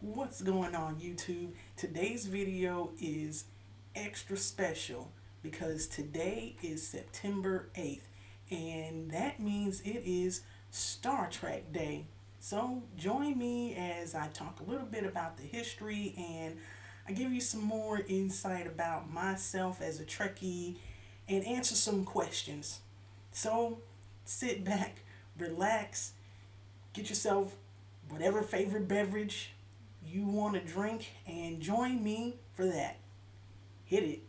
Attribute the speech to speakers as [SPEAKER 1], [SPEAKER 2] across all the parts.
[SPEAKER 1] What's going on YouTube? Today's video is extra special because today is September 8th and that means it is Star Trek Day. So join me as I talk a little bit about the history and I give you some more insight about myself as a Trekkie and answer some questions. So sit back, relax, get yourself whatever favorite beverage you want to drink and join me for that. Hit it.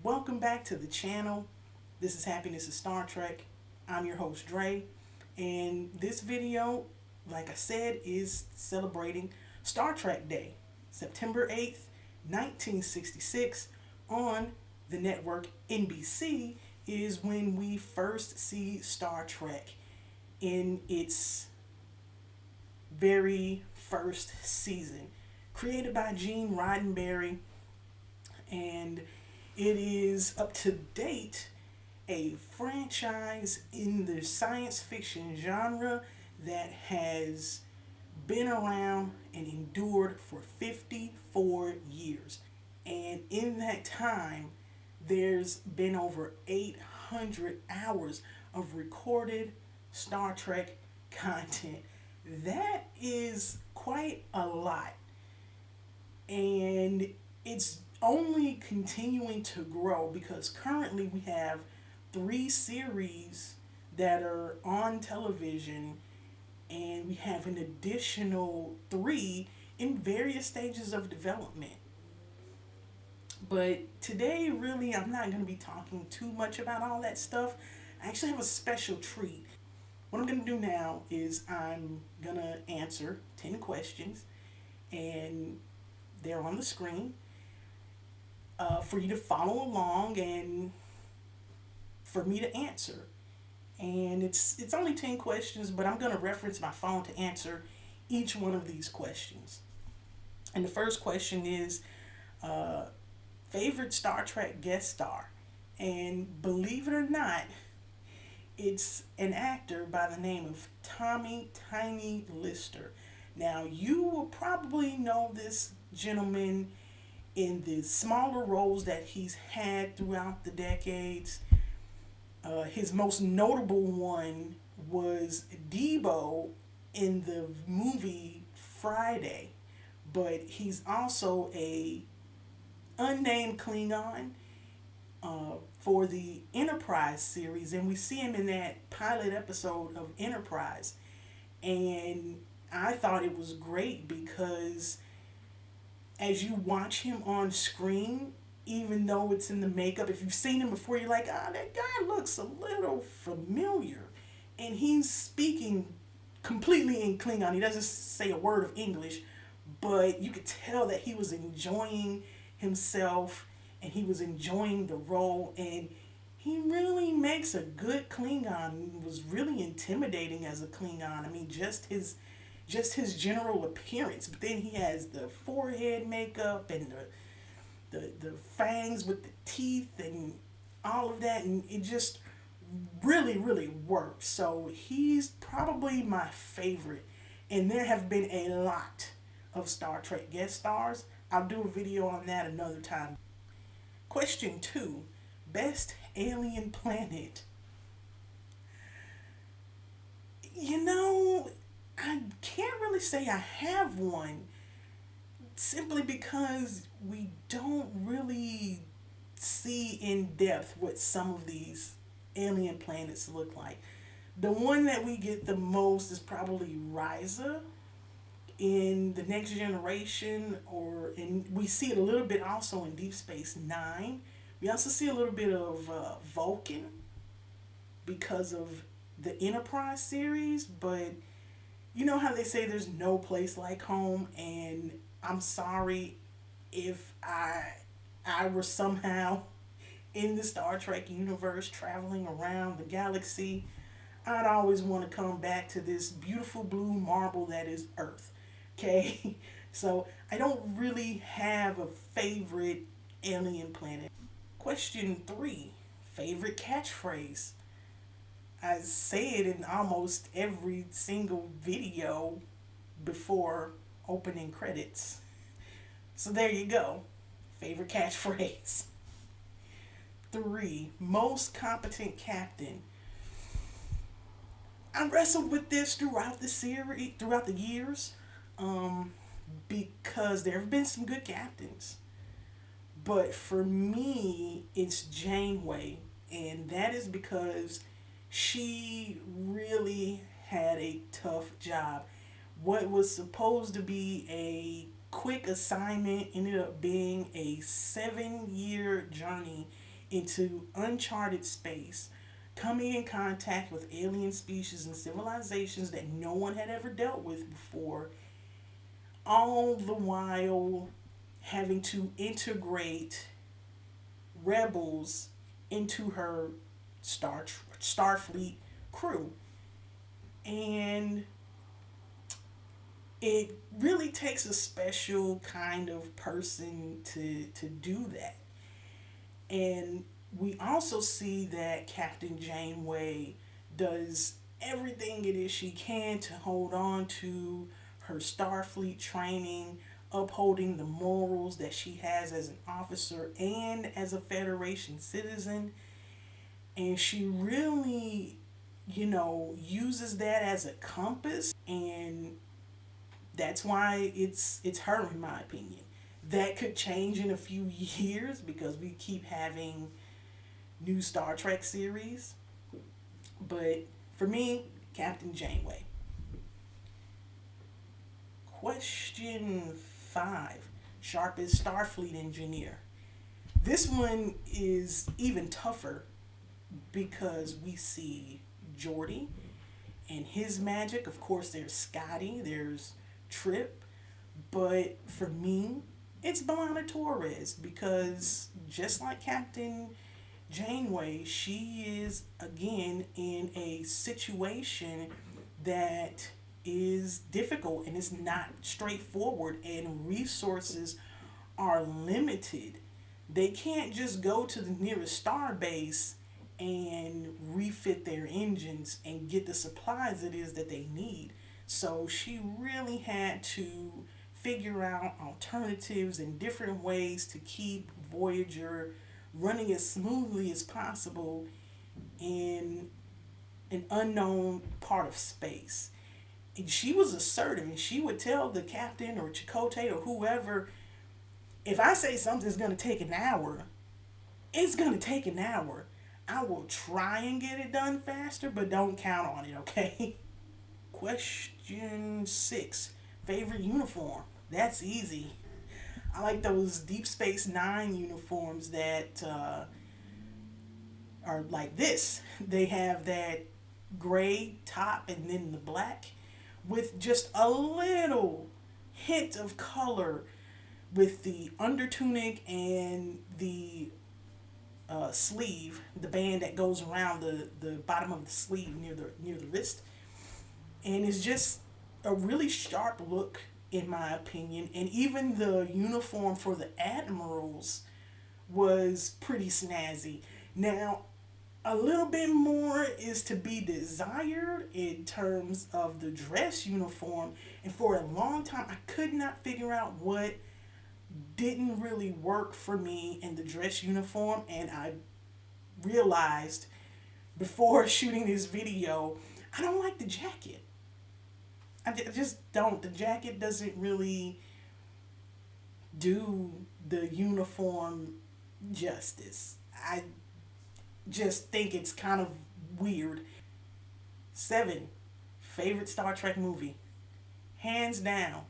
[SPEAKER 1] Welcome back to the channel. This is Happiness of Star Trek. I'm your host Dre, and this video, like I said, is celebrating Star Trek Day, September 8th, 1966, on the network NBC is when we first see Star Trek in its very first season, created by Gene Roddenberry, and it is up to date a franchise in the science fiction genre that has been around and endured for 54 years. And in that time, there's been over 800 hours of recorded Star Trek content. That is quite a lot. And it's only continuing to grow because currently we have 3 series that are on television and we have an additional 3 in various stages of development. But today, really, I'm not going to be talking too much about all that stuff. I actually have a special treat. What I'm going to do now is I'm going to answer 10 questions, and they're on the screen for you to follow along and for me to answer. And it's only 10 questions, but I'm going to reference my phone to answer each one of these questions. And the first question is favorite Star Trek guest star. And believe it or not, it's an actor by the name of Tommy Tiny Lister. Now, you will probably know this gentleman in the smaller roles that he's had throughout the decades. His most notable one was Debo in the movie Friday, but he's also a unnamed Klingon for the Enterprise series, and we see him in that pilot episode of Enterprise. And I thought it was great because as you watch him on screen, even though it's in the makeup, if you've seen him before, you're like, ah, that guy looks a little familiar. And he's speaking completely in Klingon. He doesn't say a word of English, but you could tell that he was enjoying himself and he was enjoying the role, and he really makes a good Klingon. He was really intimidating as a Klingon. I mean, just his general appearance, but then he has the forehead makeup and the fangs with the teeth and all of that, and it just really works. So he's probably my favorite, and there have been a lot of Star Trek guest stars. I'll do a video on that another time. Question 2, best alien planet. You know, I can't really say I have one, simply because we don't really see in depth what some of these alien planets look like. The one that we get the most is probably Risa in the Next Generation, and we see it a little bit also in Deep Space Nine. We also see a little bit of Vulcan because of the Enterprise series, but you know how they say there's no place like home, and I'm sorry if I were somehow in the Star Trek universe traveling around the galaxy. I'd always want to come back to this beautiful blue marble that is Earth. Okay? So I don't really have a favorite alien planet. Question three, favorite catchphrase. I say it in almost every single video before opening credits. So there you go. Favorite catchphrase. Three, most competent captain. I wrestled with this throughout the series, throughout the years, um, because there have been some good captains. But for me, it's Janeway, and that is because she really had a tough job. What was supposed to be a quick assignment ended up being a 7 year journey into uncharted space, coming in contact with alien species and civilizations that no one had ever dealt with before, all the while having to integrate rebels into her Starfleet crew. And it really takes a special kind of person to do that. And we also see that Captain Janeway does everything it is she can to hold on to her Starfleet training, upholding the morals that she has as an officer and as a Federation citizen. And she really, uses that as a compass, and that's why it's her, in my opinion. That could change in a few years because we keep having new Star Trek series. But for me, Captain Janeway. Question five, sharpest Starfleet engineer. This one is even tougher because we see Geordi and his magic. Of course, there's Scotty, there's Trip. But for me, it's Belana Torres because just like Captain Janeway, she is again in a situation that is difficult and it's not straightforward, and resources are limited. They can't just go to the nearest star base and refit their engines and get the supplies it is that they need. So she really had to figure out alternatives and different ways to keep Voyager running as smoothly as possible in an unknown part of space. And she was assertive, and she would tell the captain or Chakotay or whoever, if I say something's going to take an hour, it's going to take an hour. I will try and get it done faster, but don't count on it, okay? Question six, favorite uniform. That's easy. I like those Deep Space Nine uniforms that are like this. They have that gray top and then the black with just a little hint of color with the under tunic and the sleeve, the band that goes around the bottom of the sleeve near the wrist, and it's just a really sharp look in my opinion. And even the uniform for the admirals was pretty snazzy. Now, a little bit more is to be desired in terms of the dress uniform, and for a long time I could not figure out what didn't really work for me in the dress uniform, and I realized before shooting this video I don't like the jacket. I just don't. The jacket doesn't really do the uniform justice. I just think it's kind of weird. Seven, favorite Star Trek movie. Hands down,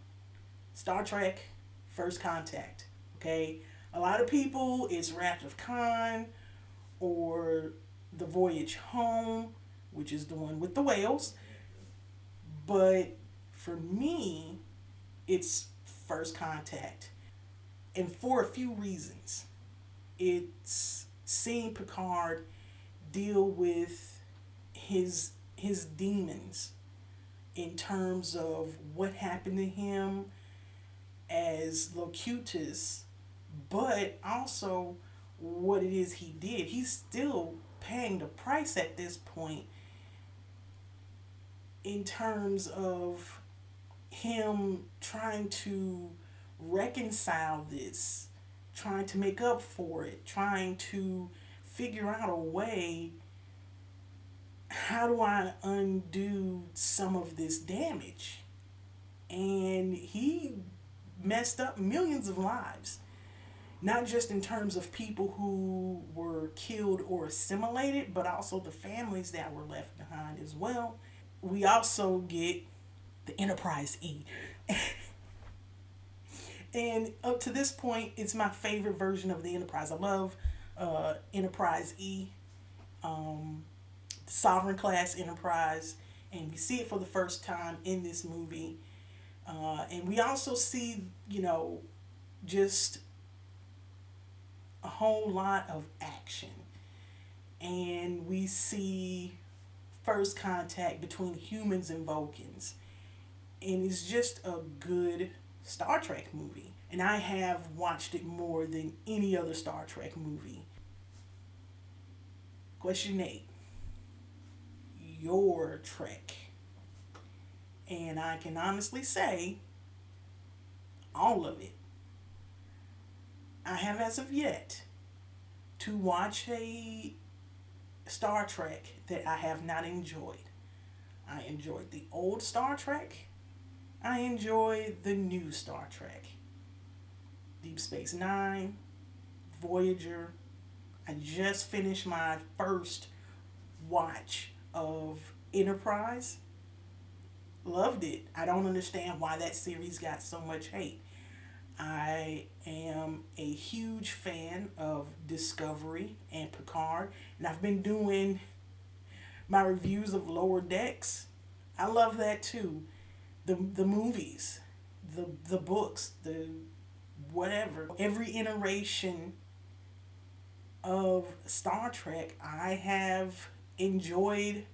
[SPEAKER 1] Star Trek First Contact. Okay? A lot of people, it's Wrath of Khan or The Voyage Home. which is the one with the whales. But for me, it's First Contact. And for a few reasons. It's seeing Picard deal with his demons in terms of what happened to him as Locutus, but also what it is he did. He's still paying the price at this point in terms of him trying to reconcile this, trying to make up for it, trying to figure out a way, how do I undo some of this damage? And he messed up millions of lives, not just in terms of people who were killed or assimilated, but also the families that were left behind as well. We also get the Enterprise E. And up to this point, it's my favorite version of the Enterprise. I love Enterprise E, Sovereign class Enterprise, and we see it for the first time in this movie. And we also see, just a whole lot of action. And we see first contact between humans and Vulcans. And it's just a good Star Trek movie. And I have watched it more than any other Star Trek movie. Question 8. Your Trek. And I can honestly say, all of it. I have as of yet to watch a Star Trek that I have not enjoyed. I enjoyed the old Star Trek. I enjoy the new Star Trek. Deep Space Nine, Voyager. I just finished my first watch of Enterprise. Loved it. I don't understand why that series got so much hate. I am a huge fan of Discovery and Picard, and I've been doing my reviews of Lower Decks. I love that too. The movies, the books, the whatever. Every iteration of Star Trek, I have enjoyed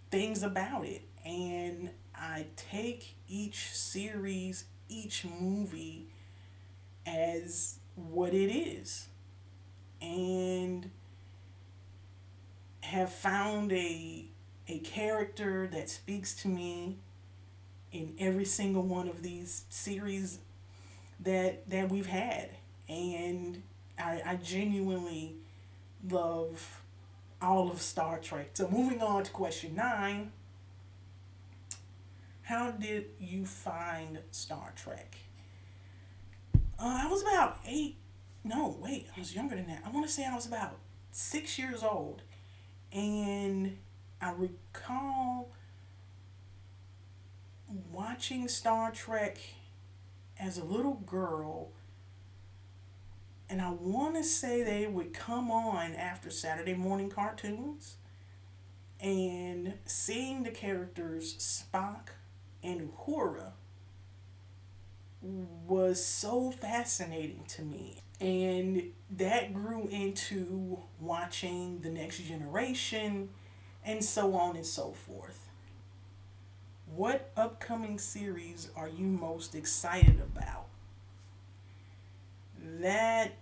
[SPEAKER 1] things about it, and I take each series, each movie as what it is, and have found a character that speaks to me in every single one of these series that we've had. And I genuinely love all of Star Trek. So moving on to question 9. How did you find Star Trek? I was about 8. No, wait, I was younger than that. I want to say I was about 6 years old. And I recall watching Star Trek as a little girl, and I want to say they would come on after Saturday morning cartoons, and seeing the characters Spock and Uhura was so fascinating to me. And that grew into watching The Next Generation and so on and so forth. What upcoming series are you most excited about? That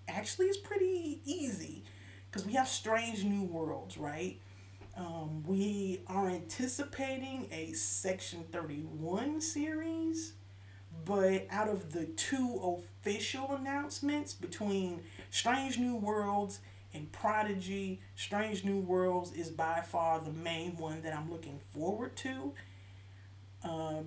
[SPEAKER 1] actually is pretty easy because we have Strange New Worlds, right? We are anticipating a Section 31 series, but out of the 2 official announcements between Strange New Worlds and Prodigy, Strange New Worlds is by far the main one that I'm looking forward to.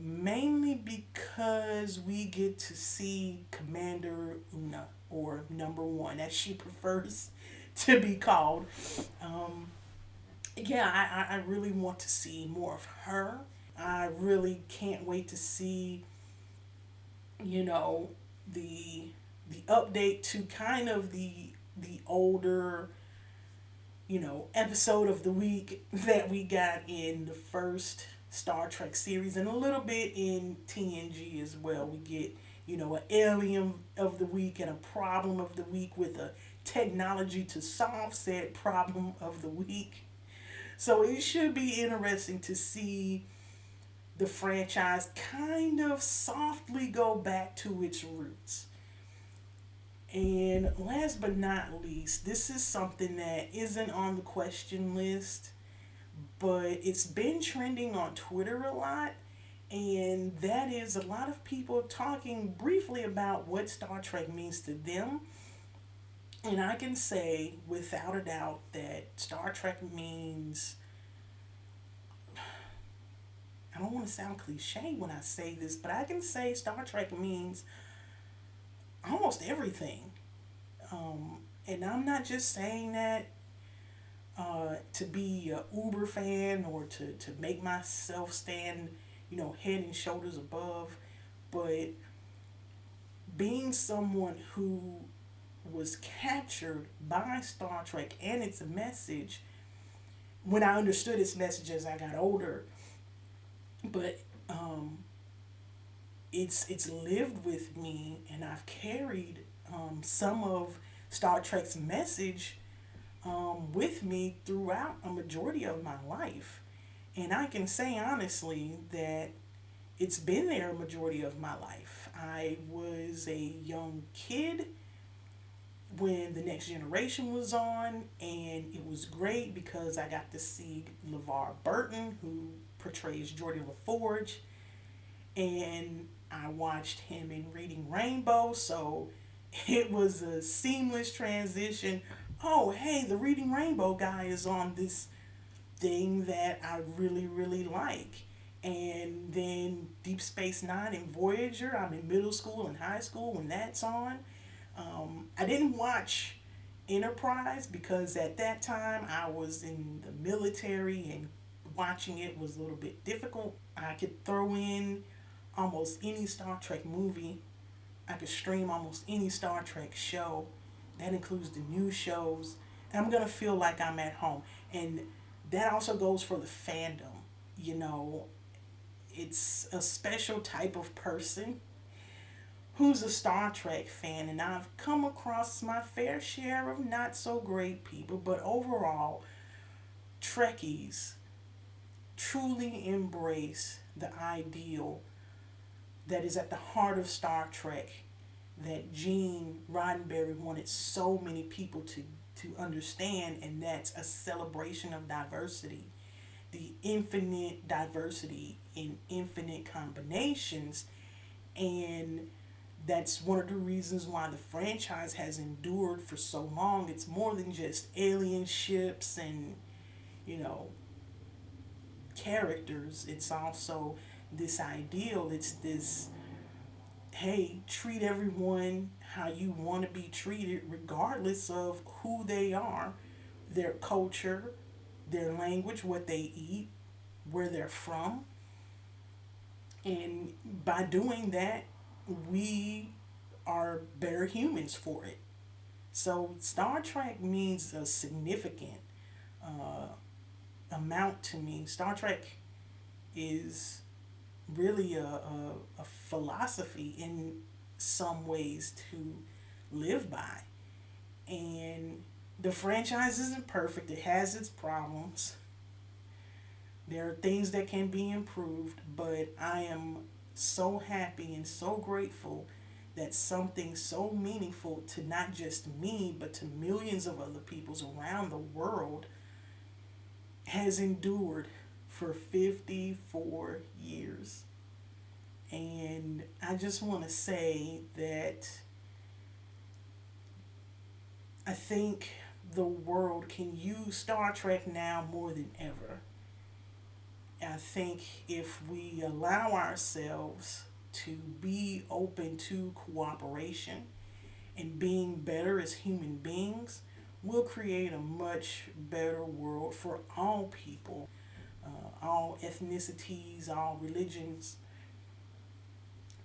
[SPEAKER 1] Mainly because we get to see Commander Una, or Number One, as she prefers to be called. I really want to see more of her. I really can't wait to see, the update to kind of the older episode of the week that we got in the first Star Trek series and a little bit in TNG as well. We get, an alien of the week and a problem of the week with a technology to solve said problem of the week. So it should be interesting to see the franchise kind of softly go back to its roots. And last but not least, this is something that isn't on the question list, but it's been trending on Twitter a lot. And that is a lot of people talking briefly about what Star Trek means to them. And I can say without a doubt that Star Trek means, I don't want to sound cliche when I say this, but I can say Star Trek means almost everything. And I'm not just saying that to be a Uber fan or to make myself stand, head and shoulders above, but being someone who was captured by Star Trek and its message when I understood its message as I got older, but it's lived with me, and I've carried some of Star Trek's message with me throughout a majority of my life. And I can say honestly that it's been there a majority of my life. I was a young kid when The Next Generation was on, and it was great because I got to see LeVar Burton, who portrays Geordie LaForge, and I watched him in Reading Rainbow, so it was a seamless transition. Oh, hey, the Reading Rainbow guy is on this thing that I really, really like. And then Deep Space Nine and Voyager, I'm in middle school and high school when that's on. I didn't watch Enterprise because at that time I was in the military and watching it was a little bit difficult. I could throw in almost any Star Trek movie. I could stream almost any Star Trek show. That includes the new shows. And I'm going to feel like I'm at home. And that also goes for the fandom. You know, it's a special type of person who's a Star Trek fan. And I've come across my fair share of not so great people. But overall, Trekkies truly embrace the ideal that is at the heart of Star Trek that Gene Roddenberry wanted so many people to understand, and that's a celebration of diversity. The infinite diversity in infinite combinations, and that's one of the reasons why the franchise has endured for so long. It's more than just alien ships and, you know, characters. It's also this ideal. It's this, hey, treat everyone how you want to be treated, regardless of who they are, their culture, their language, what they eat, where they're from. And by doing that, we are better humans for it. So Star Trek means a significant uh, amount to me. Star Trek is really a philosophy in some ways to live by. And the franchise isn't perfect, it has its problems. There are things that can be improved, but I am so happy and so grateful that something so meaningful to not just me, but to millions of other peoples around the world has endured for 54 years. And I just want to say that I think the world can use Star Trek now more than ever. I think if we allow ourselves to be open to cooperation and being better as human beings, we'll create a much better world for all people, all ethnicities, all religions,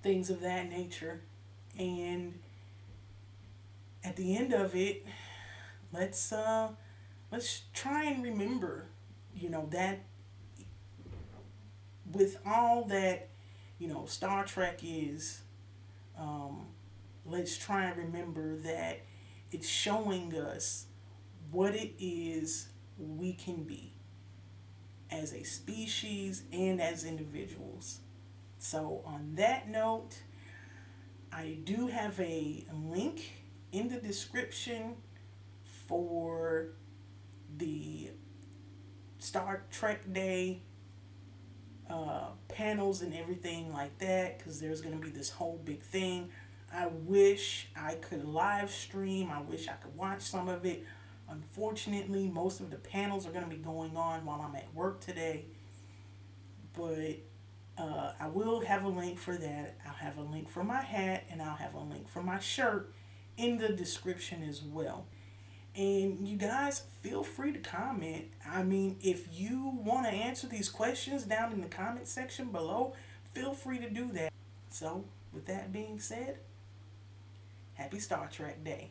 [SPEAKER 1] things of that nature. And at the end of it, let's uh, let's try and remember, that with all that, Star Trek is, um, let's try and remember that it's showing us what it is we can be as a species and as individuals. So, on that note, I do have a link in the description for the Star Trek Day panels and everything like that, because there's going to be this whole big thing. I wish I could live stream. I wish I could watch some of it. Unfortunately, most of the panels are going to be going on while I'm at work today. But I will have a link for that. I'll have a link for my hat, and I'll have a link for my shirt in the description as well. And you guys feel free to comment. I mean, if you want to answer these questions down in the comment section below, feel free to do that. So, with that being said, happy Star Trek Day.